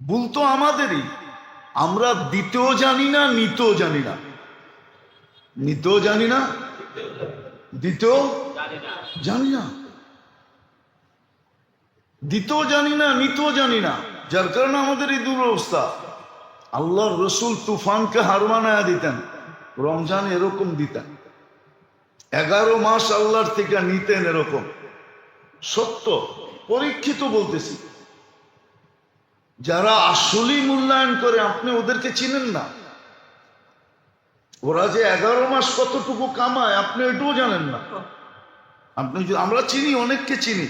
ভুল তো আমাদেরই। আমরা দিতেও জানি না, নিতেও জানি না। নিতেও জানি না, দিতেও জানি না। দিতেও জানি না, নিতেও জানি না, যার কারণে আমাদের এই দুরবস্থা। আল্লাহর রসুল তুফানকে হার মানায়া দিতেন, রমজান এরকম দিতেন। 11 মাস আল্লাহর থেকে নিতেন এরকম। সত্য, পরীক্ষিত বলতেছি। যারা আসলেই মূল্যায়ন করে, আপনি ওদেরকে চিনেন না। ওরা যে 11 মাস কতটুকু কামায় আপনি এটাও জানেন না। আপনি, আমরা চিনি, অনেককে চিনি।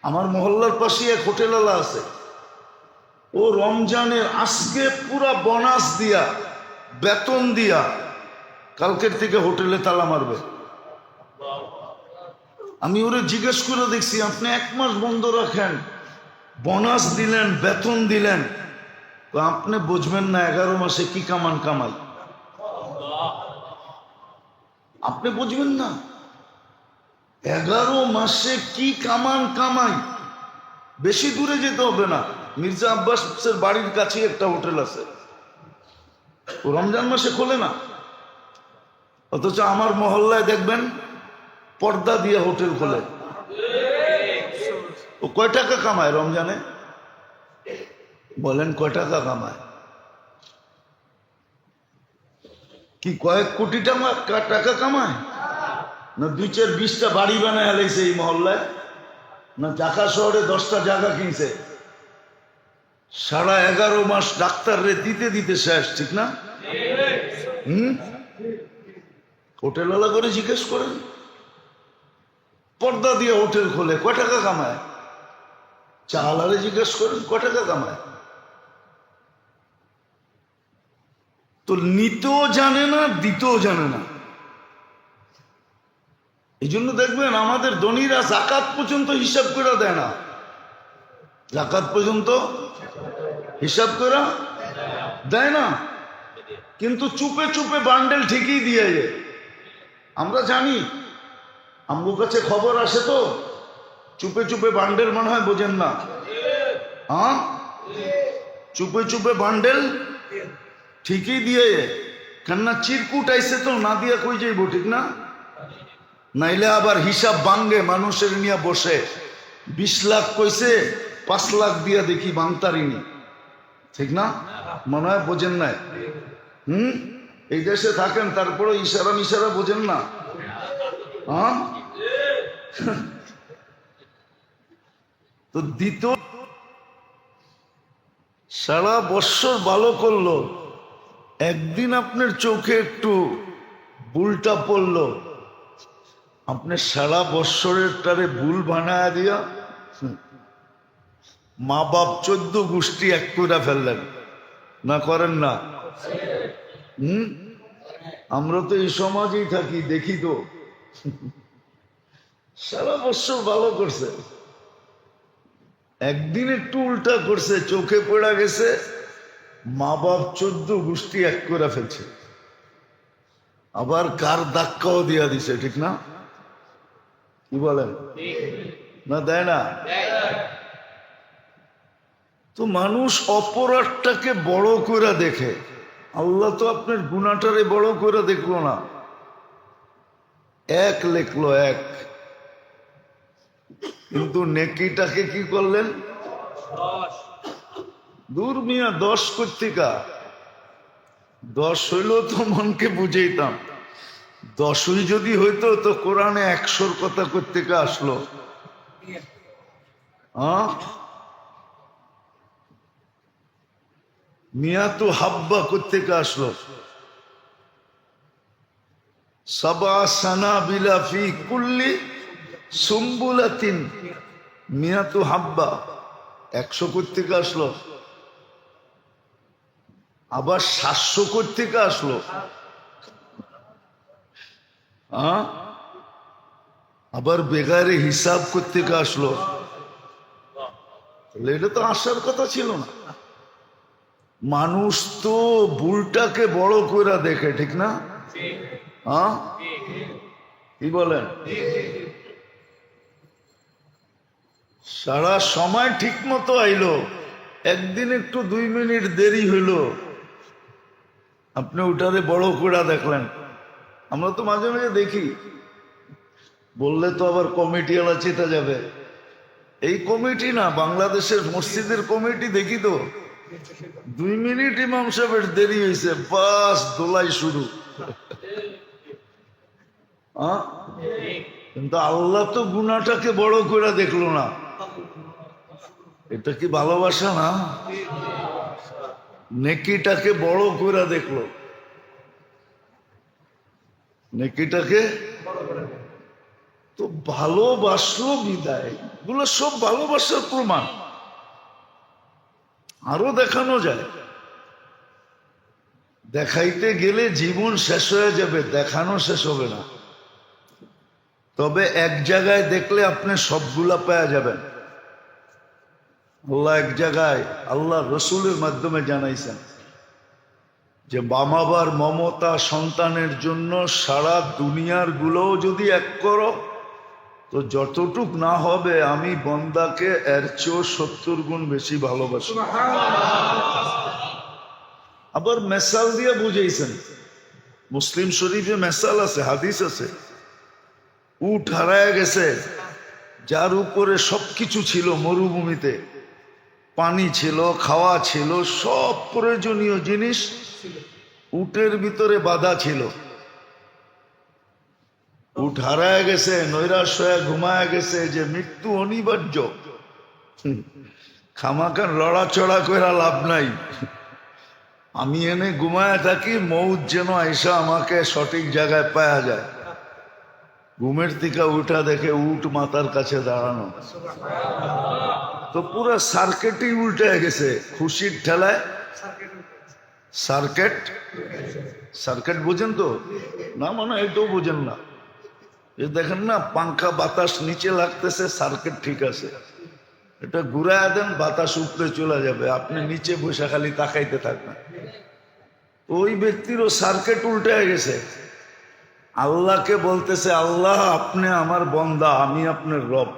আমার মহল্লার পাশে এক হোটেলওয়ালা আছে, ও রমজানের আজকে পুরা বোনাস দিয়া, বেতন দিয়া কালকের থেকে হোটেলে তালা মারবে। আমি ওরে জিজ্ঞেস করে দেখছি, আপনি 1 মাস বন্ধ রাখেন, বোনাস দিলেন, বেতন দিলেন, তো আপনি বুঝবেন না 11 মাসে কি কামান কামাই। আপনি বুঝবেন না 11 মাসে কি কামান কামাই। বেশি দূরে যেতে হবে না, মির্জা আব্বাসের বাড়ির কাছে একটা হোটেল আছে, ও রমজান মাসে খোলে না। অথচ আমার মহল্লায় দেখবেন পর্দা দিয়ে হোটেল খোলে। ও কয় টাকা কামায় রমজানে? বলেন কয় টাকা কামায়? কি কয়েক কোটি টাকা কামায়? না 2-4-20টা বাড়ি বানায় হেলাইছে এই মহল্লায়, না ঢাকা শহরে 10টা জায়গা কিনছে। সারা 11 মাস ডাক্তার রে দিতে দিতে শেষ, ঠিক না? হোটেলওয়ালা করে জিজ্ঞেস করেন, পর্দা দিয়ে হোটেল খোলে, কয় টাকা কামায়? চালারে জিজ্ঞেস করেন কয় টাকা কামায়। তো নিতেও জানে না, দিতেও জানে না। এই জন্য দেখবেন আমাদের ধনীরা জাকাত পর্যন্ত হিসাব করে দেয় না। জাকাত পর্যন্ত হিসাব করে দেয় না, কিন্তু চুপে চুপে বান্ডেল ঠিকই দিয়ে যায়। আমরা জানি, আমার কাছে খবর আসে, তো চুপে চুপে বান্ডেল মনে হয় বোঝেন না। হ্যাঁ, চুপে চুপে বান্ডেল ঠিকই দিয়ে, কেননা চিরকুট আইসে তো, না দিয়া কই যাইব, ঠিক না? নাইলে আবার হিসাব ভাঙ্গে, মানুষের নিয়ে বসে 20 লাখ কইছে, 5 লাখ দিয়া দেখি ভাঙতারিনি, ঠিক না? মনে হয় বোঝেন নাই। এই দেশে থাকেন, তারপরে ইশারা মিশারা বোঝেন না। হ্যাঁ, তো দ্বিতীয় সারা বৎসর ভালো করলো, একদিন আপনার চোখে একটু ভুলটা পড়লো, আপনি সারা বৎসরের তারে ভুল বানায় দিয়া মা বাপ 14 গোষ্ঠী এক করে ফেললেন। না করেন না? আমরা তো এই সমাজেই থাকি, দেখি তো। সারা বৎসর ভালো করছে, একদিন একটু উল্টা করছে, চোখে পড়া গেছে, মা বাপ 14 গোষ্ঠী এক করে ফেলছে। আবার কার ধাক্কাও দিয়া দিছে, ঠিক না? কি বলেন? না দেয় না? তো মানুষ অপরাধটাকে বড় করে দেখে, আল্লাহ তো আপনার গুনাহটারে বড় করে দেখলো না, এক লেখলো এক, কিন্তু নেকিটাকে কি করলেন? 10। দূর মিয়া, 10 কর্তিকা, 10 হইলেও তো মনকে বুঝাইতাম। 10ই যদি হইতো তো কোরআনে 100 কথা কর্তিকা আসলো। হ্যাঁ, মিয়া তো হাব্বা কর্তিকা আসলো। সাবা সানা বিলা ফি কুল্লি সুম্বুলাতিন মিয়া তো হাব্বা, 100 কর্তিকা আসলো। আবার 700 কর্তিকা আসলো। হ্যাঁ, আবার বেগারে হিসাব কর্তিকা আসলো। এটা তো আসার কথা ছিল না। মানুষ তো ভুলটাকে বড় করে দেখে, ঠিক না? হ্যাঁ, কি বলেন? সারা সময় ঠিক মতো আইলো, একদিন একটু 2 মিনিট দেরি হইল, আপনি ওটারে বড় করে দেখলেন। আমরা তো মাঝে মাঝে দেখি, বললে তো আবার কমিটিওয়ালা চেতা যাবে। এই কমিটি না, বাংলাদেশের মসজিদের কমিটি দেখি তো 2 মিনিট ইমাম সাহেবের দেরি হয়েছে, বাস দোলাই শুরু। কিন্তু আল্লাহ তো গুনাহটাকে বড় করে দেখলো না। এটা কি ভালোবাসা না? নেকিটাকে বড় করে দেখলো, নেকিটাকে তো ভালোবাসলো বিদায়। এগুলো সব ভালোবাসার প্রমাণ। আরো দেখানো যায়, দেখাইতে গেলে জীবন শেষ হয়ে যাবে, দেখানো শেষ হবে না। তবে এক জায়গায় দেখলে আপনি সবগুলা পাওয়া যাবেন। আল্লাহ এক জায়গায় আল্লাহ রসুলের মাধ্যমে জানাইছেন যে বামাবার মমতা সন্তানের জন্য সারা দুনিয়ার গুলোও যদি এক করো তো যতটুক না হবে আমি বন্দাকে এর চেয়েও 70 গুণ বেশি ভালোবাসি। আবার মেসাল দিয়ে বুঝাইছেন, মুসলিম শরীফে মেসাল আছে, হাদিস আছে। উট হারায় গেছে, যার উপরে সবকিছু ছিল, মরুভূমিতে পানি ছিল, খাওয়া ছিল, সব প্রয়োজনীয় জিনিস উটের ভিতরে বাঁধা ছিল। উট হারায় গেছে, নৈরাশ হয়ে ঘুমায় গেছে যে মৃত্যু অনিবার্য, খামাখান লড়াচড়া করে লাভ নাই, আমি এনে ঘুমায় থাকি, মৌত যেন আইসা আমাকে সঠিক জায়গায় পাওয়া যায়। ঘুমের থেকে উঠা দেখে উট মাথার কাছে দাঁড়ানো, তো পুরো সার্কেটই উল্টে গেছে খুশির ঠেলায়। সার্কেট, সার্কেট বোঝেন তো না? মনে হয় এটাও বোঝেন না। এ দেখেন না, পাঙ্খা বাতাস নিচে লাগতেছে, সার্কেট ঠিক আছে, এটা ঘুরায় দেন বাতাস উপরে চলে যাবে, আপনি নিচে বসে খালি তাকাইতে থাকবেন। ওই ব্যক্তিরও সার্কেট উল্টে গেছে। আল্লাহকে বলতেছে, আল্লাহ আপনি আমার বন্দা, আমি আপনার রব।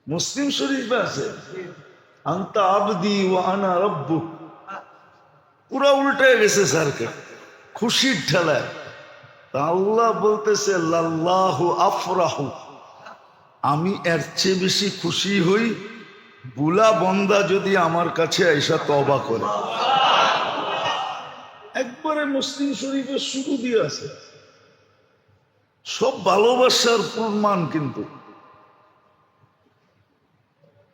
মুসলিম শরীফে আছে, আনতা আবদি ওয়া আনা রব্বুক। পুরা উল্টে গেছে সার্কেট খুশির ঠেলায়। আল্লাহ বলতেছে লাল্লাহু আফরাহু, আমি এর চেয়ে বেশি খুশি হই বুলা বন্দা যদি আমার কাছে আইসা তওবা করে। একবারে মুসলিম শরীফের শুরু দিয়ে আছে, সব ভালোবাসার প্রমাণ, কিন্তু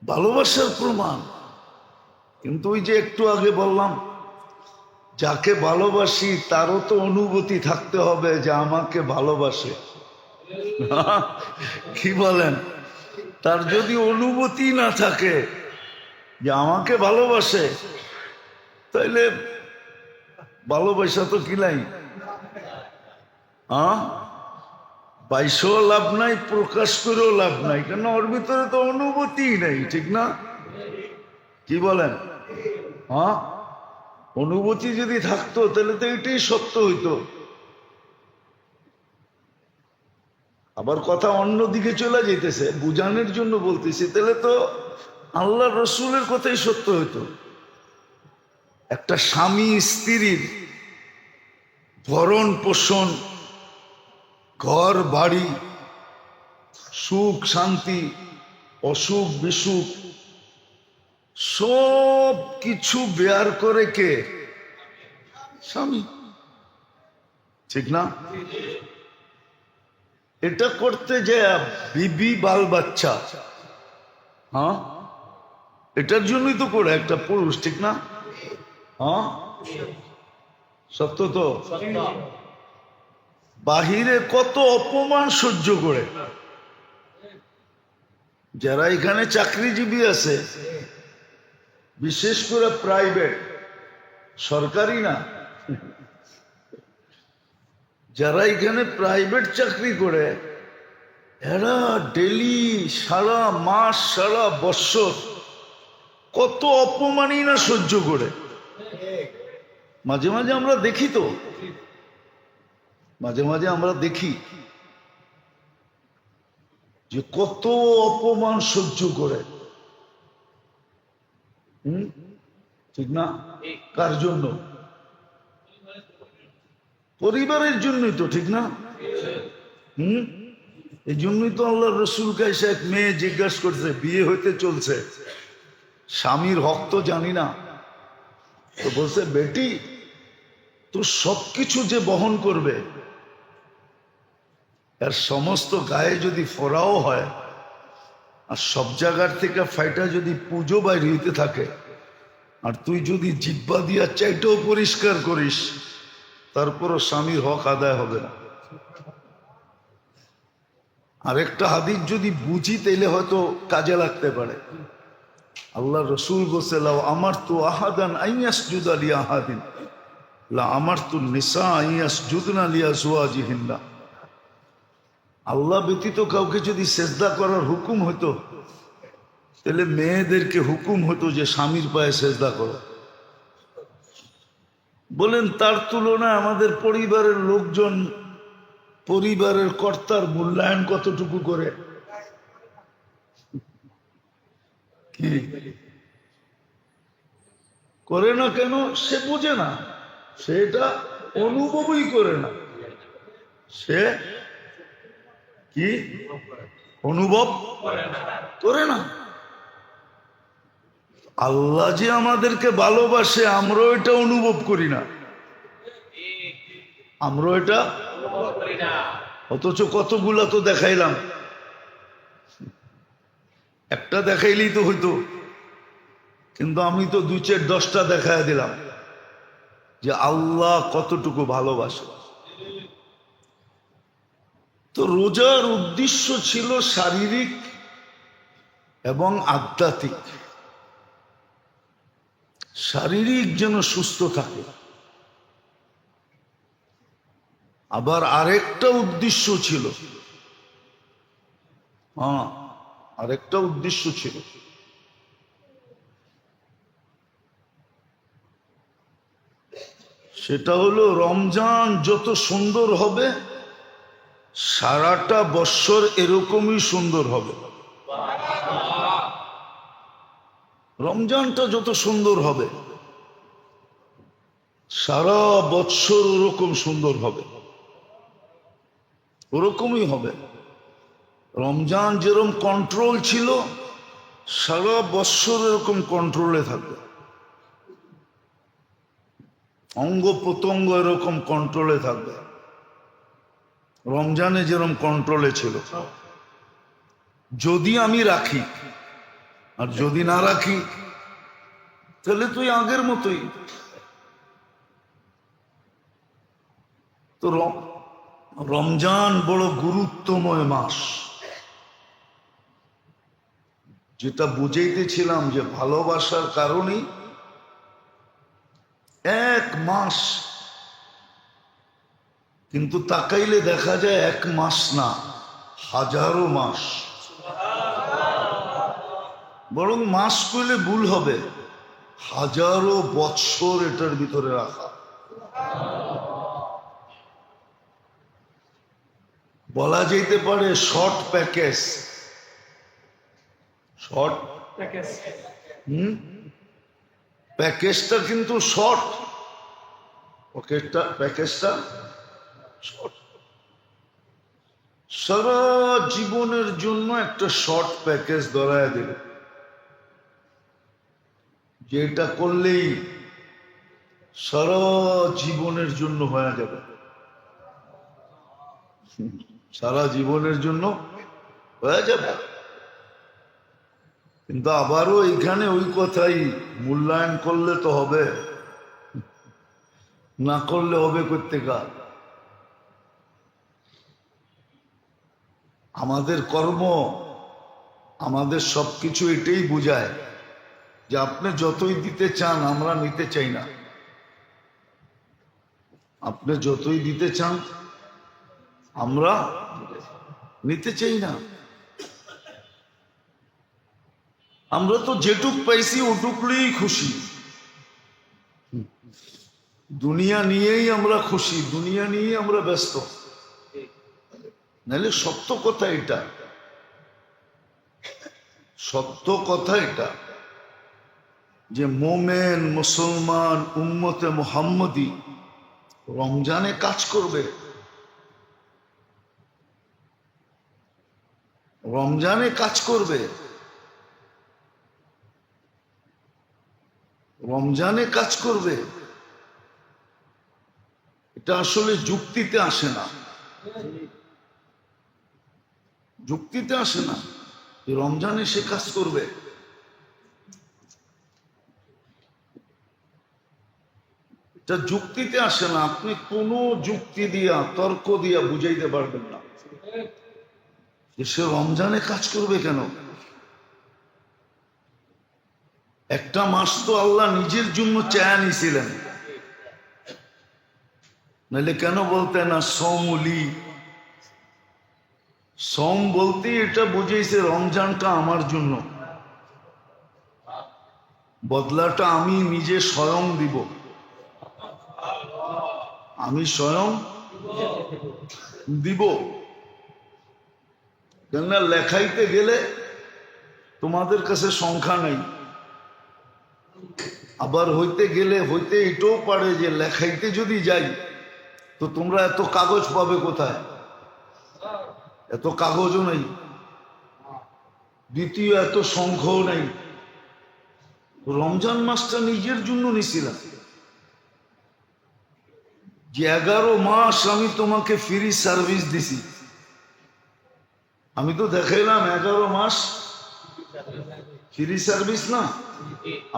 ভালোবাসার প্রমাণ। কিন্তু ওই যে একটু আগে বললাম, যাকে ভালোবাসি তারও তো অনুভূতি থাকতে হবে যে আমাকে ভালোবাসে। কি বলেন? তার যদি অনুভূতি না থাকে যে আমাকে ভালোবাসে, তাইলে ভালোবাসা তো কিলাই, বাইশেও লাভ নাই, প্রকাশ করেও লাভ নাই, কেন ওর ভিতরে তো অনুভূতি নেই, ঠিক না? কি বলেন? অনুভূতি যদি থাকতো তাহলে তো এটাই সত্য হইতো। আবার কথা অন্যদিকে চলে যেতেছে, বুঝানোর জন্য বলতেছি, তাহলে তো আল্লাহ রসুলের কথাই সত্য হইতো। একটা স্বামী স্ত্রীর ভরণ পোষণ, ঘর বাড়ি, সুখ শান্তি, অসুখ বিসুখ সব কিছু বেয়ার করে কে? স্বামী, ঠিক না? এটা করতে যে বিবি বাল বাচ্চা, এটার জন্যই তো করে একটা পুরুষ, ঠিক না? সত্য তো। বাহিরে কত অপমান সহ্য করে, যারা এখানে চাকরিজীবী আছে, বিশেষ করে প্রাইভেট, সরকারি না, যারা এখানে প্রাইভেট চাকরি করে, এরা ডেলি সারা মাস সারা বছর কত অপমানই না সহ্য করে। মাঝে মাঝে আমরা দেখি তো, মাঝে মাঝে আমরা দেখি যে কত অপমান সহ্য করে। ঠিক না? কার জন্য? পরিবারের জন্যই তো, ঠিক না? এই জন্যই তো আল্লাহ রসুলকে এসে এক মেয়ে জিজ্ঞাসা করছে, বিয়ে হইতে চলছে, স্বামীর হক তো জানি না, তো বলছে বেটি তোর সবকিছু যে বহন করবে, আর সমস্ত গায়ে যদি ফোড়াও হয়, আর সব জায়গার থেকে ফাইটা যদি পুজো বাইর হইতে থাকে, আর তুই যদি জিব্বা দিয়া চাইটাও পরিষ্কার করিস, তারপরও স্বামীর হক আদায় হবে না। আরেকটা হাদিস যদি বুঝি তাইলে হয়তো কাজে লাগতে পারে। আল্লাহ রসুল বলছে, লাও আমারতু আহাদান আইয়াসজুদা লিআহাদিন লা আমারতু নিসা আইয়াসজুদনা লিআজওয়াজিহিন্না। আল্লাহ ব্যতীত কাউকে যদি সেজদা করার হুকুম হতো, তাহলে মেয়েদেরকে হুকুম হতো যে স্বামীর পায়ে সেজদা করো। বলেন তার তুলনায় আমাদের পরিবারের লোকজন, পরিবারের কর্তার মূল্যায়ন কতটুকু করে? কি করে না কেন? সে বোঝে না, সে এটা অনুভবই করে না। সে কি অনুভব করে না? আল্লাহ যে আমাদেরকে ভালোবাসে, আমরাও এটা অনুভব করি না, আমরাও এটা। অথচ কতগুলা তো দেখাইলাম, একটা দেখাইলেই তো হইতো, কিন্তু আমি তো 2-4-10টা দেখায় দিলাম যে আল্লাহ কতটুকু ভালোবাসে। তো রোজার উদ্দেশ্য ছিল শারীরিক এবং আধ্যাত্মিক। শারীরিক যেন সুস্থ থাকে, আবার আরেকটা উদ্দেশ্য ছিল, আরেকটা উদ্দেশ্য ছিল, সেটা হলো রমজান যত সুন্দর হবে, সারাটা বৎসর এরকমই সুন্দর হবে। রমজানটা যত সুন্দর হবে, সারা বৎসর ওরকম সুন্দর হবে, ওরকমই হবে। রমজান যেরকম কন্ট্রোল ছিল, সারা বৎসর এরকম কন্ট্রোলে থাকবে। অঙ্গ প্রত্যঙ্গ এরকম কন্ট্রোলে থাকবে, রমজানে যেরকম কন্ট্রোলে ছিল। যদি আমি রাখি, আর যদি না রাখি, তাহলে তুই আগের মতোই। তো রমজান বড় গুরুত্বময় মাস। যেটা বুঝাইতেছিলাম যে ভালোবাসার কারণেই 1 মাস, কিন্তু তাকাইলে দেখা যায় 1 মাস না, হাজারো মাস। বরং মাস কইলে ভুল হবে, হাজারো বৎসর এটার ভিতরে রাখা। বলা যেতে পারে শর্ট প্যাকেজ। শর্ট প্যাকেজ, প্যাকেজটা কিন্তু শর্ট, প্যাকেজটা শর্ট। সারা জীবনের জন্য একটা শর্ট প্যাকেজ ধরায় দিল, যেটা করলেই সারা জীবনের জন্য হয়ে যাবে, সারা জীবনের জন্য হয়ে যাবে। কিন্তু আবারও এখানে ওই কথাই, মূল্যায়ন করলে তো হবে, না করলে হবে কোত্থেকা? আমাদের কর্ম, আমাদের সবকিছু এটাই বোঝায় যে আপনি যতই দিতে চান, আমরা নিতে চাই না। আপনি যতই দিতে চান, আমরা নিতে চাই না। আমরা তো যেটুক পাইছি ওটুকলেই খুশি। দুনিয়া নিয়েই আমরা খুশি, দুনিয়া নিয়েই আমরা ব্যস্ত। নাহলে সত্য কথা এটা, সত্য কথা এটা যে মোমেন মুসলমান উম্মতে মুহাম্মদী রমজানে কাজ করবে, রমজানে কাজ করবে, রমজানে কাজ করবে। এটা আসলে যুক্তিতে আসে না, যুক্তিতে আসে না যে রমজানে সে কাজ করবে। এটা যুক্তিতে আসে না। আপনি কোনো যুক্তি দিয়া তর্ক দিয়া বুঝাইতে পারবেন না যে সে রমজানে কাজ করবে কেন। একটা মাস তো আল্লাহ নিজের জন্য চায়া নিছিলেন, নাহলে কেন বলতেন না সৌমলি? সোম বলতে এটা বুঝেছে রমজানটা আমার জন্য, বদলাটা আমি নিজে স্বয়ং দিব, আমি স্বয়ং দিব। কেননা লেখাইতে গেলে তোমাদের কাছে সংখ্যা নেই, আবার হইতে গেলে হইতে এটাও পারে যে লেখাইতে যদি যাই তো তোমরা এত কাগজ পাবে কোথায়? এত কাগজও নেই, দ্বিতীয় এত সংখ্যাও নেই। রমজান মাসটা নিজের জন্য নিছিলাম যে 11 মাস আমি তোমাকে ফ্রি সার্ভিস দিছি। আমি তো দেখাইলাম 11 মাস ফ্রি সার্ভিস না।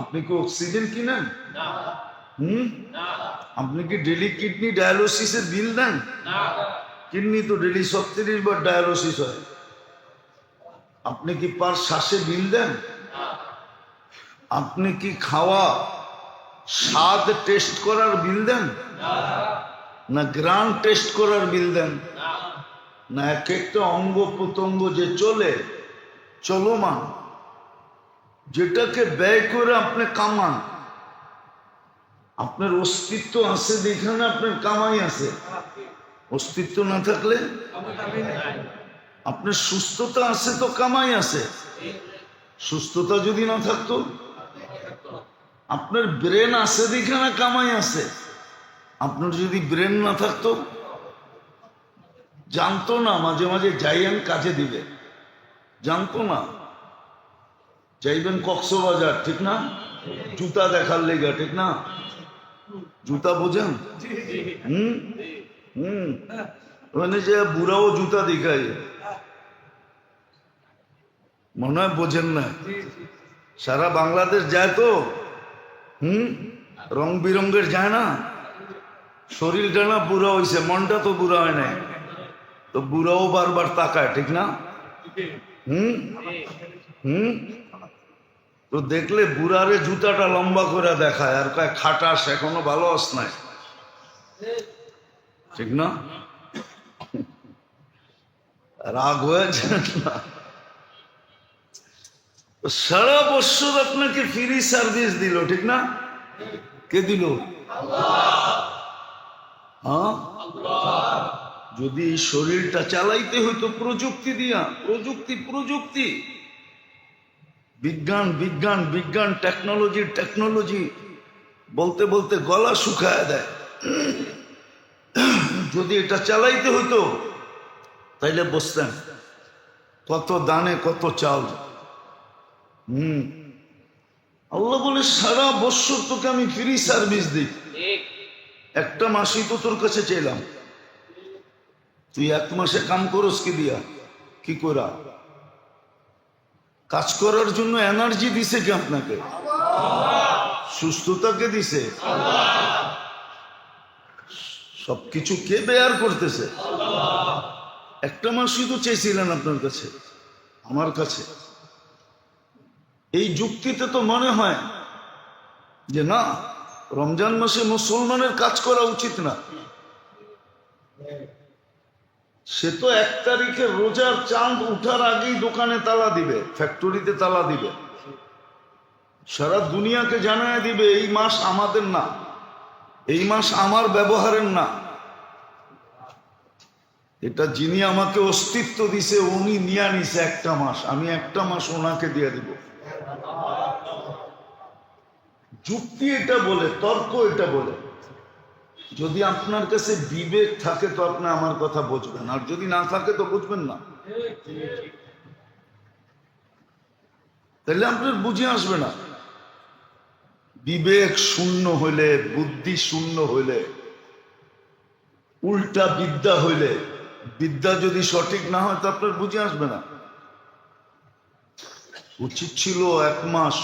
আপনি কি অক্সিজেন কিনেন? আপনি কি ডেলি কিডনি ডায়ালিসিসের বিল দেন? কিডনি তো ডেলি 36 বার ডায়ালিসিস হয়। আপনি কি পার শ্বাসে বিল দেন? আপনি কি খাওয়া স্বাদ টেস্ট করার বিল দেন? না গ্রান টেস্ট করার বিল দেন? না এক একটা অঙ্গ প্রত্যঙ্গ যে চলমান, যেটাকে ব্যয় করে আপনি কামান, আপনার অস্তিত্ব আছে যেখানে আপনার কামাই আছে। অস্তিত্ব না থাকলে আপনার সুস্থতা আছে তো কামাই আছে। সুস্থতা যদি না থাকতো, আপনার ব্রেন আছে যেখানে কামাই আছে। আপনার যদি ব্রেন না থাকতো, জানতো না মাঝে মাঝে যাইয়েন কাজে দিবে, জানতো না যাইবেন কক্সবাজার, ঠিক না? জুতা দেখার লেগা, ঠিক না? জুতা বোঝেন? ওখানে যে বুড়াও জুতা দেখায়, মনে হয় বোঝেন না। সারা বাংলাদেশ যায় তো, রং বিরঙ্গের যায় না। শরীরটা না বুড়া হয়েছে, মনটা তো বুড়া হয় নাই, তো বুড়াও বারবার তাকায়, ঠিক না? তো দেখলে বুড়ারে জুতাটা লম্বা করে দেখায় আর কয় খাটাস, এখনো ভালো আস নাই, ঠিক না? রাগ হয়ে যায় না? সারা বছর আপনাকে ফ্রি সার্ভিস দিল, ঠিক না? কে দিল? হ্যাঁ, যদি এই শরীরটা চালাইতে হইতো প্রযুক্তি দিয়া, প্রযুক্তি, বিজ্ঞান বিজ্ঞান বিজ্ঞান, টেকনোলজি বলতে বলতে গলা শুকায় দেয়। যদি এটা চালাইতে হইতো তাইলে বসতেন কত দানে কত চাল। আল্লাহ বলে সারা বছর তোকে আমি ফ্রি সার্ভিস দিই, একটা মাসই তো তোর কাছে চাইলাম, তুই 1 মাসে কাম করস কি দিয়া? কি করা? কাজ করার জন্য এনার্জি দিছে কি আপনাকে? সুস্থতাকে দিছে। সবকিছু কে বেয়ার করতেছে? একটা মাসই তো চেয়েছিলেন আপনার কাছে, আমার কাছে। এই যুক্তিতে তো মনে হয় যে না, রমজান মাসে মুসলমানের কাজ করা উচিত না। সে তো 1 তারিখে রোজার চাঁদ উঠার আগেই দোকানে তালা দিবে, ফ্যাক্টরিতে তালা দিবে, সারা দুনিয়াকে জানায় দিবে এই মাস আমাদের না, এই মাস আমার ব্যবহারের না। এটা যিনি আমাকে অস্তিত্ব দিছে উনি নিয়ে নিছে একটা মাস, আমি একটা মাস ওনাকে দিয়ে দিব। যুক্তি এটা বলে, তর্ক এটা বলে। যদি আপনার কাছে বিবেক থাকে তো আপনি আমার কথা বুঝবেন, আর যদি না থাকে তো বুঝবেন না, তাহলে আপনার বুঝে আসবে না। বিবেক শূন্য হইলে, বুদ্ধি শূন্য হইলে, উল্টা বিদ্যা হইলে, বিদ্যা যদি সঠিক না হয় তো আপনার বুঝে আসবে না। উচিত ছিল এক মাস।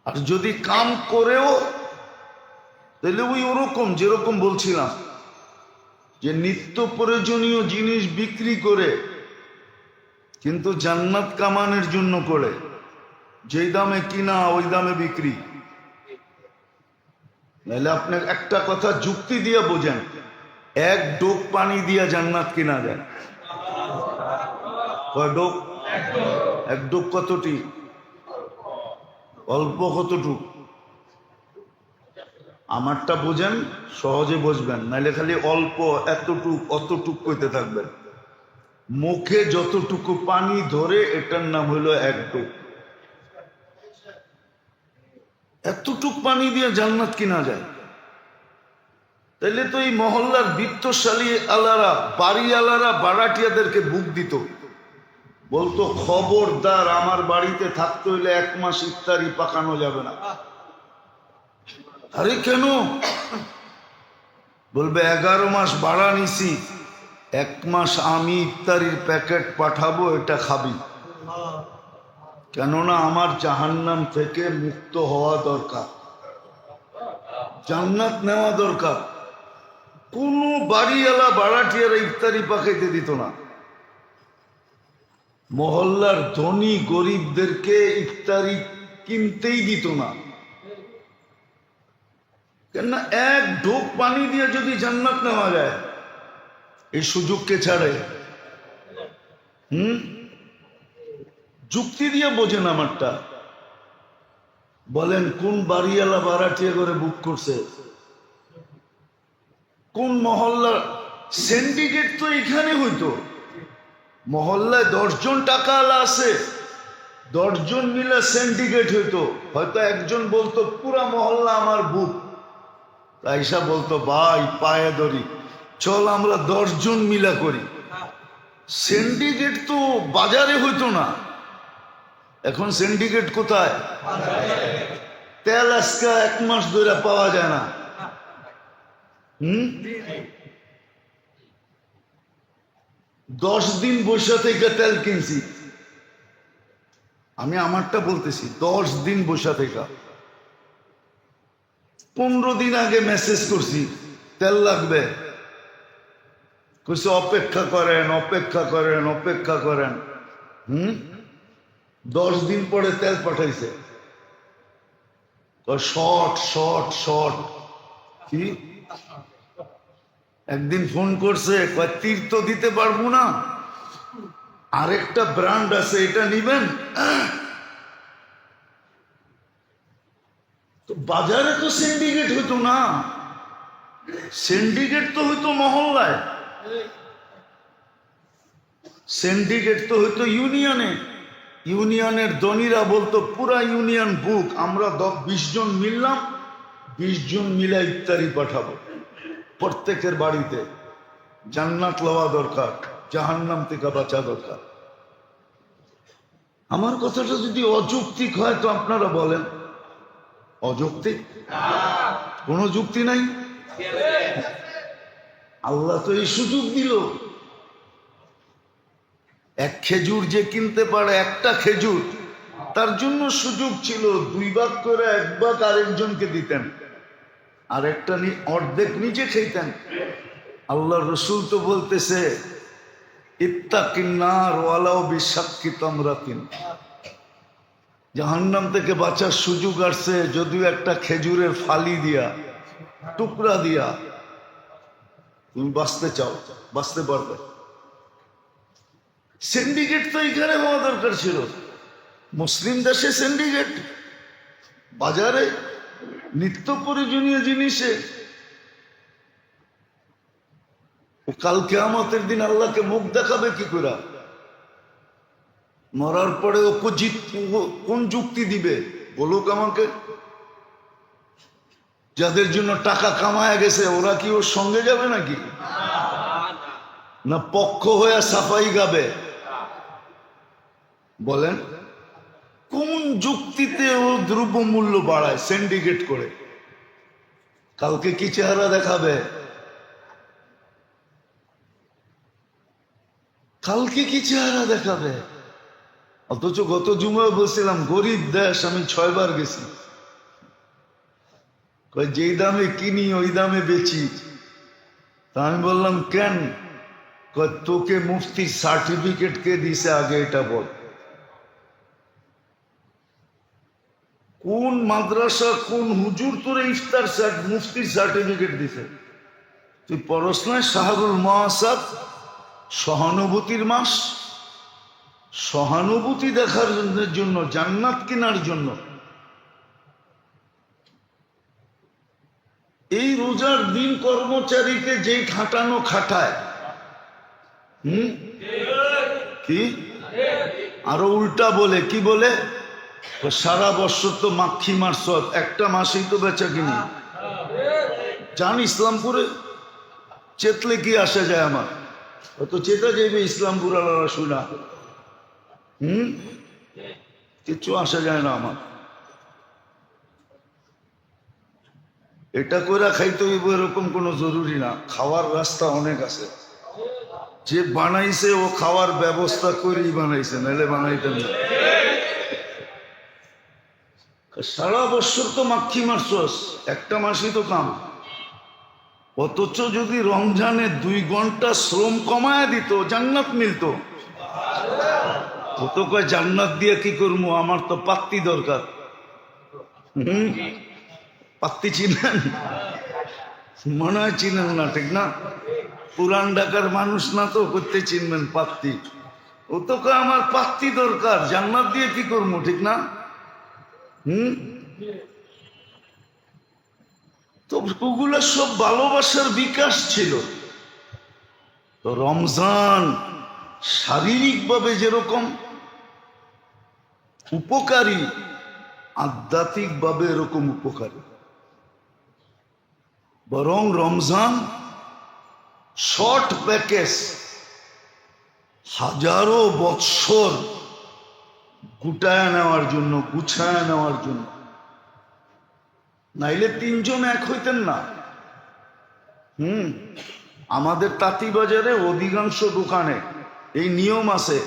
আর যদি কাম করেও তাহলে ওই ওরকম যেরকম বলছিলাম যে নিত্য প্রয়োজনীয় জিনিস বিক্রি করে কিন্তু জান্নাত কামানোর জন্য করে, যেই দামে কিনা ওই দামে বিক্রি। নাহলে আপনার একটা কথা যুক্তি দিয়ে বোঝেন, এক ডোক পানি দিয়ে জান্নাত কিনা যায়? কয় ডোক? এক ডোক কতটি? অল্প কতটুক? আমারটা বোঝেন, সহজে বুঝবেন, নাহলে খালি অল্প এতটুক অতটুক কইতে থাকবেন। মুখে যতটুকু পানি ধরে এটার নাম হলো এক ডোক। এতটুক পানি দিয়ে জান্নাত কিনা যায়? তাইলে তো এই মহল্লার বিত্তশালী আলারা, বাড়ি আলারা বাড়াটিয়াদেরকে বুক দিত, বলতো খবরদার আমার বাড়িতে থাকতে হইলে এক মাস ইফতারি পাকানো যাবে না। আরে কেন? বলবে 11 মাস ভাড়া নিছি, এক মাস আমি ইফতারির প্যাকেট পাঠাবো, এটা খাবি। কেননা আমার জাহান্নাম থেকে মুক্ত হওয়া দরকার, জান্নাত নেওয়া দরকার। কোন বাড়িওয়ালা বাড়াটিয়ারা ইফতারি পাকাইতে দিত না। মহল্লার ধনী গরিবদেরকে ইফতারি কিনতেই দিত না। কেননা এক ঢোক পানি দিয়ে যদি জান্নাত নেওয়া যায়, এই সুযোগকে ছাড়ে। যুক্তি দিয়ে বোঝেন আমারটা। বলেন কোন বাড়িওয়ালা বাড়াটিয়া করে বুক করছে? কোন মহল্লার? সিন্ডিকেট তো এখানে হইতো। মহল্লায় 10 জন টাকাওয়ালা আছে, 10 জন মিলে সিন্ডিকেট হইতো। হয়তো একজন বলতো পুরা মহল্লা আমার বুক, আইসা বলতো ভাই পায়ে ধরি, চল আমরা 10 জন মিলা করি। সিন্ডিকেট তো বাজারে হইতো না। এখন সিন্ডিকেট কোথায়? তেল আজকে 1 মাস ধরে পাওয়া যায় না। 10 দিন বসে থেকে তেল কিনছি। আমি আমারটা বলতেছি, 10 দিন বসে থেকে। 15 দিন আগে মেসেজ করছি তেল লাগবে, কইছে অপেক্ষা করেন অপেক্ষা করেন অপেক্ষা করেন। 10 দিন পরে তেল পাঠাইছে। শর্ট শর্ট শর্ট কি? একদিন ফোন করছে, কয় তীর্থ দিতে পারবো না, আরেকটা ব্র্যান্ড আছে এটা নিবেন। তো বাজারে তো সিন্ডিকেট হইতো না, সিন্ডিকেট তো হইতো মহল্লায়, সিন্ডিকেট তো হইতো ইউনিয়নে। ইউনিয়নের ধনীরা বলতো পুরা ইউনিয়ন বুক, আমরা 20 জন মিললাম, 20 জন মিলে ইফতারি পাঠাবো প্রত্যেকের বাড়িতে। জান্নাত লওয়া দরকার, জাহান্নাম থেকে বাঁচা দরকার। আমার কথাটা যদি অযৌক্তিক হয় তো আপনারা বলেন অযৌক্তিক? কোন যুক্তি নাই। আল্লাহ তো এই সুযোগ দিল। এক খেজুর যে কিনতে পারে, একটা খেজুর, তার জন্য সুযোগ ছিল 2 ভাগ করে 1 ভাগ আরেকজনকে দিতেন, আর একটা অর্ধেক নিজে খেতেন। আল্লাহ রসুল তো বলতেছে ইত্তাকিন নার ওয়ালাউ বিশাক্কি তামরাতিন, জাহান্নাম থেকে বাঁচার সুযোগ আসছে যদিও একটা খেজুরের ফালি দিয়া, টুকরা দিয়া। তুমি বাঁচতে চাও, বাঁচতে পারবে। সিন্ডিকেট তো এখানে হওয়া দরকার ছিল। মুসলিম দেশে সিন্ডিকেট, বাজারে নিত্য প্রয়োজনীয় জিনিসে। ও কাল কিয়ামতের দিন আল্লাহকে মুখ দেখাবে কি করে? মরার পরে ও কোন যুক্তি দিবে বলুক আমাকে? যাদের জন্য টাকা কামায় গেছে ওরা কি ওর সঙ্গে যাবে নাকি? না পক্ষ হয়ে সাফাই গাবে? বলেন কোন যুক্তিতে ও দ্রব্যমূল্য বাড়ায় সিন্ডিকেট করে? কালকে কি চেহারা দেখাবে? কালকে কি চেহারা দেখাবে? অথচ গত জুমায় বলছিলাম গরিব দেশ, আমি 6 বার গেছি। যেই দামে কিনি ওই দামে বেচি। তা আমি বললাম কেন? তোকে মুফতির সার্টিফিকেট কে দিছে আগে এটা বল। কোন মাদ্রাসা কোন হুজুর তোর ইফতার মুফতির সার্টিফিকেট দিছে? তুই পড়স না শাহরুল মহাসাব সহানুভূতির মাস? সহানুভূতি দেখার জন্য, জান্নাত কেনার জন্য। এই রোজার দিন কর্মচারীকে যেই খাটানো খাটায়, কি আরো উল্টা বলে, কি বলে? সারা বছর তো মাক্ষি মারছ, একটা মাসেই তো বেচা কিনি। যান ইসলামপুরে, চেতলে কি আসা যায় আমার? অত চেতা যাইবে ইসলামপুর আলাদা শুনা, কিছু আসা যায় না আমার। এটা করে খাইতে হইব এরকম কোনো জরুরি না, খাওয়ার রাস্তা অনেক আছে। যে বানাইছে ও খাওয়ার ব্যবস্থা করেই বানাইছে, নাহলে বানাইতেন না। সারা বছর তো মাক্ষি মারছস, একটা মাসই তো কাম। অথচ যদি রমজানে 2 ঘন্টা শ্রম কমায় দিত জান্নাত মিলতো। ও তো কয় জান্নাত দিয়ে কি করবো, আমার তো পাত্তি দরকার। পাত্তি চিনেন? মনে হয় চিনেন না, ঠিক না? পুরান ঢাকার মানুষ না তো, করতে চিনবেন পাত্তি। ও তো কয় আমার পাত্তি দরকার, জান্নাত দিয়ে কি করবো, ঠিক না? তো ওগুলো সব ভালোবাসার বিকাশ ছিল। তো রমজান শারীরিকভাবে যেরকম উপকারী, আধ্যাত্মিকভাবে এরকম উপকারী। বরং রমজান শর্ট প্যাকেজ, হাজারো বৎসর গুটায় নেওয়ার জন্য, গুছায় নেওয়ার জন্য। নাইলে 3 জন এক হইতেন না। আমাদের তাঁতিবাজারে অধিকাংশ দোকানে এই নিয়ম আছে,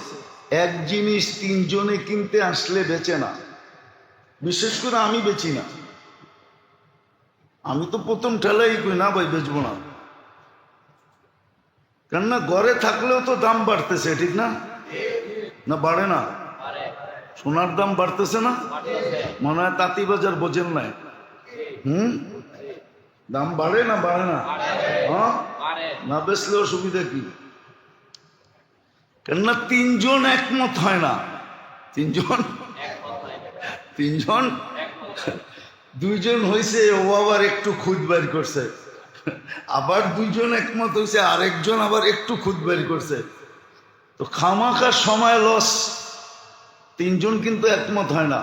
এক জিনিস 3 জনে কিনতে আসলে বেচে না। বিশেষ করে আমি বেচি না। আমি তো প্রথম ঠেলাই কই না ভাই বেচবো না, কেননা ঘরে থাকলেও তো দাম বাড়তেছে, ঠিক না? না বাড়ে না? সোনার দাম বাড়তেছে না? মনে হয় তাঁতিবাজার বোঝেন নাই। দাম বাড়ে না বাড়ে না? হ্যাঁ, না বেচলে অসুবিধা কি? কেননা 3 জন একমত হয় না। 3 জন 2 জন হয়েছে, ও আবার একটু খুদ বের করছে। আবার 2 জন একমত হয়েছে, আরেকজন আবার একটু খুদ বের করছে। তো খামাখার সময় লস। 3 জন কিন্তু একমত হয় না।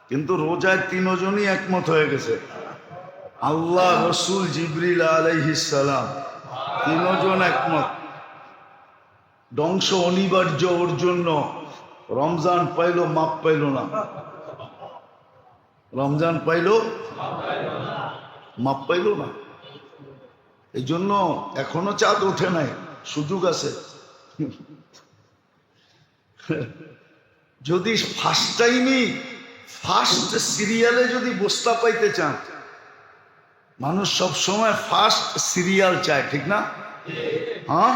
কিন্তু রোজায় 3 জনই একমত হয়ে গেছে। আল্লাহ, রসুল, জিবরিল আলাইহিস সালাম, 3 জন একমত। ধ্বংস অনিবার্য ওর জন্য। রমজান পাইল, মাপ পাইল না। রমজান পাইল, মাপ পাইল না। এই জন্য এখনো চাঁদ ওঠে নাই, সুযোগ আছে। যদি ফার্স্ট টাইমই ফার্স্ট সিরিয়ালে যদি বস্তা পাইতে চান, মানুষ সব সময় ফার্স্ট সিরিয়াল চায়, ঠিক না? হ্যাঁ,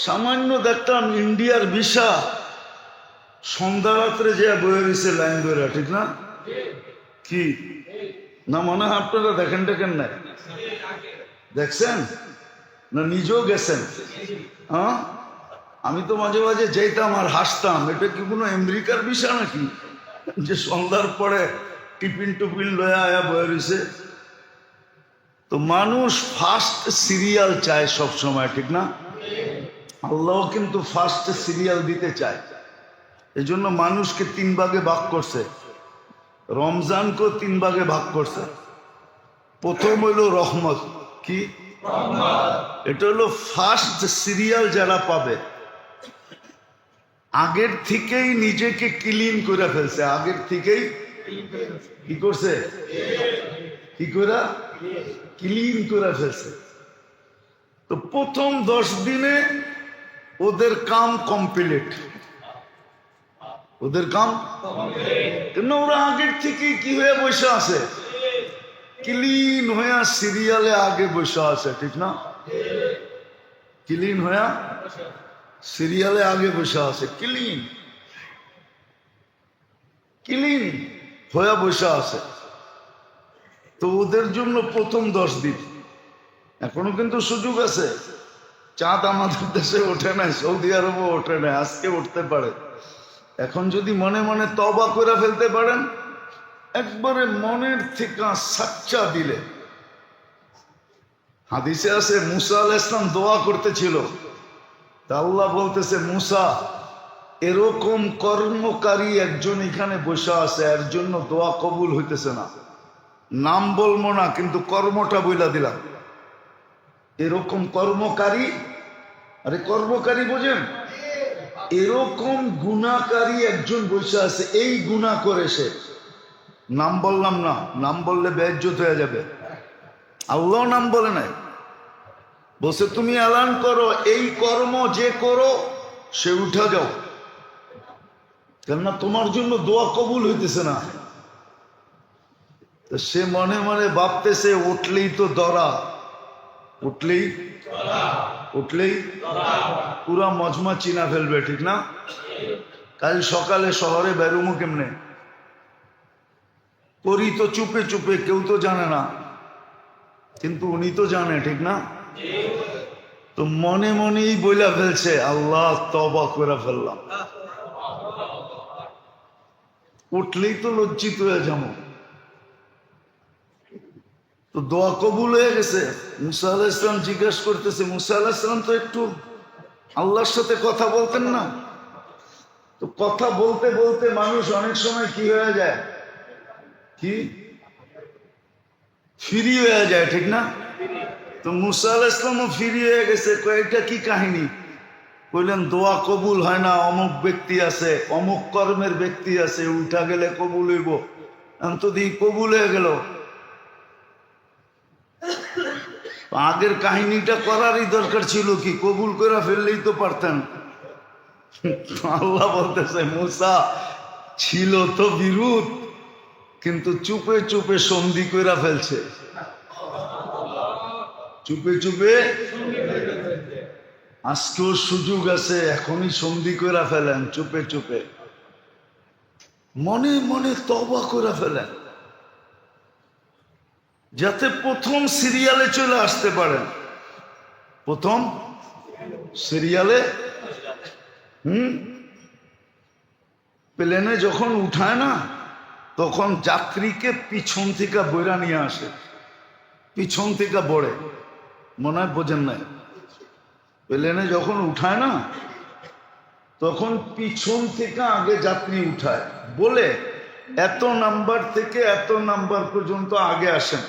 সামান্য দেখতাম ইন্ডিয়ার ভিসা সন্ধ্যা রাত্রে যে বয়ে রয়েছে লাইন ধরে, ঠিক না? কি না মনে হয় আপনারা দেখেন নাই? দেখছেন না নিজেও গেছেন? হ্যাঁ, আমি তো মাঝে মাঝে যেতাম আর হাসতাম, এটা কি কোনো আমেরিকার ভিসা নাকি যে সন্ধ্যার পরে টিফিন টুফিন লয়া আয়া বয়ে রয়েছে? তো মানুষ ফার্স্ট সিরিয়াল চায় সব সময়, ঠিক না? আল্লাহ কিন্তু ফার্স্ট সিরিয়াল দিতে চায়। এই জন্য মানুষকে 3 ভাগে ভাগ করছে, রমজানকে 3 ভাগে ভাগ করছে। প্রথম হইল রহমত। কি? এটা হলো ফার্স্ট সিরিয়াল যারা পাবে, আগের থেকেই নিজেকে ক্লিন করে ফেলছে, আগের থেকেই কি করছে? কি করে? ক্লিন করে ফেলছে। তো প্রথম 10 দিনে ওদের কাম কমপ্লিট, ওদের কাম, কেন ওরা আগের থেকে কি হয়ে বসে আছে? ক্লিন হয়ে সিরিয়ালে আগে বসে আছে, ঠিক না? ক্লিন হয়ে সিরিয়ালে আগে বসে আছে, ক্লিন ক্লিন হয়ে বসে আছে। তো ওদের জন্য প্রথম 10 দিন এখনো কিন্তু সুযোগ আছে। চাঁদ আমাদের দেশে ওঠে নাই, সৌদি আরবও ওঠে নাই, আজকে উঠতে পারে। এখন যদি মনে মনে তওবা করে ফেলতে পারেন, একবারে মনের থেকে সাচ্চা দিলে। হাদিসে আছে মুসা আলাইহিস সালাম দোয়া করতেছিল, তা আল্লাহ বলতেছে, মুসা এরকম কর্মকারী একজন এখানে বসে আছে, এর জন্য দোয়া কবুল হইতেছে না। নাম বলবো না, কিন্তু কর্মটা বইলা দিলাম। এরকম কর্মকারী, আরে কর্মকারী বোঝেন? এরকম গুনাহকারী একজন বসে আছে, এই গুনাহ করে সে। নাম বললাম না, নাম বললে বেইজ্জত হয়ে যাবে। আল্লাহ নাম বলে নাই, বলছে তুমি এলান করো এই কর্ম যে করো সে উঠা যাও, কেননা তোমার জন্য দোয়া কবুল হইতেছে না। সে মনে মনে ভাবতেছে উঠলেই তো দরা, উঠলেই পুরা মজমা চিনা ফেলবে, ঠিক না? কাল সকালে শহরে বেরোমো কেমনে? করি তো চুপে চুপে, কেউ তো জানে না, কিন্তু উনি তো জানে, ঠিক না? তো মনে মনেই বইলা ফেলছে, আল্লাহ তওবা করে ফেললাম, উঠলেই তো লজ্জিত হয়ে যাবো। তো দোয়া কবুল হয়ে গেছে। মুসা আলাইহিস সালাম জিজ্ঞাসা করতেছে, মুসা আলাইহিস সালাম তো একটু আল্লাহর সাথে কথা বলতেন না? তো কথা বলতে বলতে মানুষ অনেক সময় কি হয়ে যায়? কি ফ্রি হয়ে যায়, ঠিক না? তো মুসা আলাইহিস সালামও ফ্রি হয়ে গেছে। কয়েকটা কি কাহিনী কইলেন, দোয়া কবুল হয় না, অমুক ব্যক্তি আছে, অমুক কর্মের ব্যক্তি আছে, উঠা গেলে কবুল হইব। অন্তদি কবুল হয়ে গেল। আগের কাহিনীটা করারই দরকার ছিল, কি কবুল করে ফেললেই তো পারতেন। আল্লাহ বলতেছে, মুসা ছিল তো বিরোধ, কিন্তু চুপে চুপে সন্ধি কইরা ফেলছে, চুপে চুপে। আজকেও সুযোগ আছে, এখনই সন্ধি কইরা ফেলেন, চুপে চুপে মনে মনে তওবা করে ফেলেন, যাতে প্রথম সিরিয়ালে চলে আসতে পারেন। প্রথম সিরিয়ালে প্লেনে যখন উঠায় না, তখন যাত্রীকে পিছন থেকে বইরা নিয়ে আসে, পিছন থেকে বড়ে, মনে হয় বোঝেন নাই। প্লেনে যখন উঠায় না, তখন পিছন থেকে আগে যাত্রী উঠায়, বলে এত নাম্বার থেকে এত নাম্বার পর্যন্ত আগে আসেন।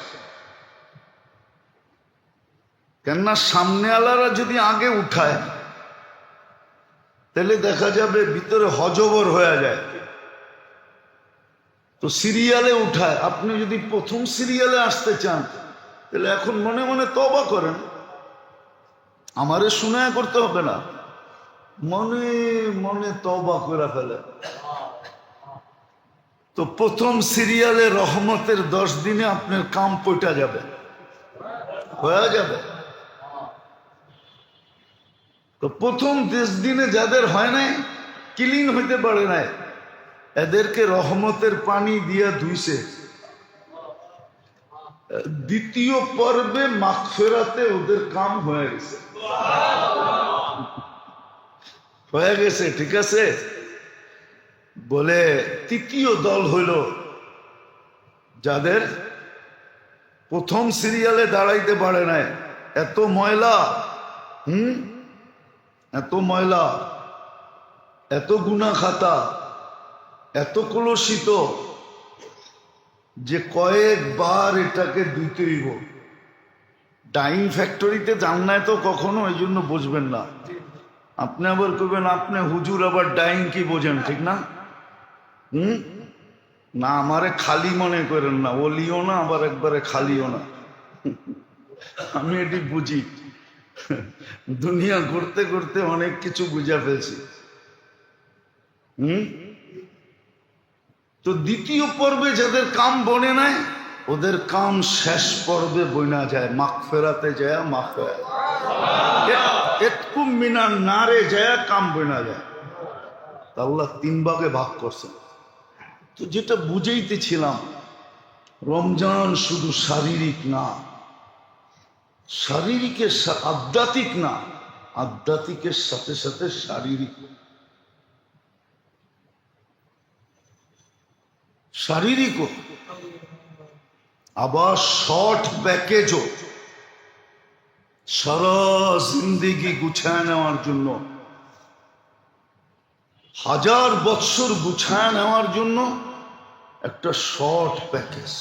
কেননা সামনে আলারা যদি আগে উঠায়, তাহলে দেখা যাবে ভিতরে হজবর হয়ে যায়। তো সিরিয়ালে উঠায়। আপনি যদি প্রথম সিরিয়ালে আসতে চান, তাহলে এখন মনে মনে তওবা করেন, আমারে শুনে করতে হবে না, মনে মনে তওবা করে ফেলে। তো প্রথম সিরিয়ালে রহমতের 10 দিনে আপনার কাম পয়টা যাবে, হয়ে যাবে। তো প্রথম 10 দিনে যাদের হয় নাই, ক্লিন হইতে পারে নাই, এদেরকে রহমতের পানি দিয়া ধুইছে। দ্বিতীয় পর্বে মাগফিরাতে ওদের কাম হয়ে গেছে, হয়ে গেছে, ঠিক আছে। বলে তৃতীয় দল হইল যাদের প্রথম সিরিয়ালে দাঁড়াইতে পারে না, এত ময়লা। এত ময়লা, এত গুনাহ খাতা, এত কলুষিত যে কয়েকবার এটাকে ধুইতে হইব। ডাইং ফ্যাক্টরিতে যান নাই তো কখনো, এই জন্য বুঝবেন না। আপনি আবার কইবেন আপনি হুজুর আবার ডাইং কি বোঝেন, ঠিক না? না, আমারে খালি মনে করেন না, ওলিও না আবার একবারে খালিও না। আমি এটি বুঝি, দুনিয়া ঘুরতে ঘুরতে অনেক কিছু বুঝা ফেলছি। তো দ্বিতীয় পর্বে যাদের কাম বনে নাই, ওদের কাম শেষ পর্বে বইনা যায়, মাগফিরাতে যায়, এতকুম মিনার নারে যায় কাম বইনা যায়। আল্লাহ 3 ভাগে ভাগ করছেন। তো যেটা বুঝাইতেছিলাম, রমজান শুধু শারীরিক না, শারীরিকের আধ্যাত্মিক না, আধ্যাত্মিকের সাথে সাথে শারীরিক। শারীরিকও আবার শর্ট প্যাকেজও। সারা জিন্দেগি গুছায় নেওয়ার জন্য, 1000 বৎসর গুছায় নেওয়ার জন্য একটা শর্ট প্যাকেজ।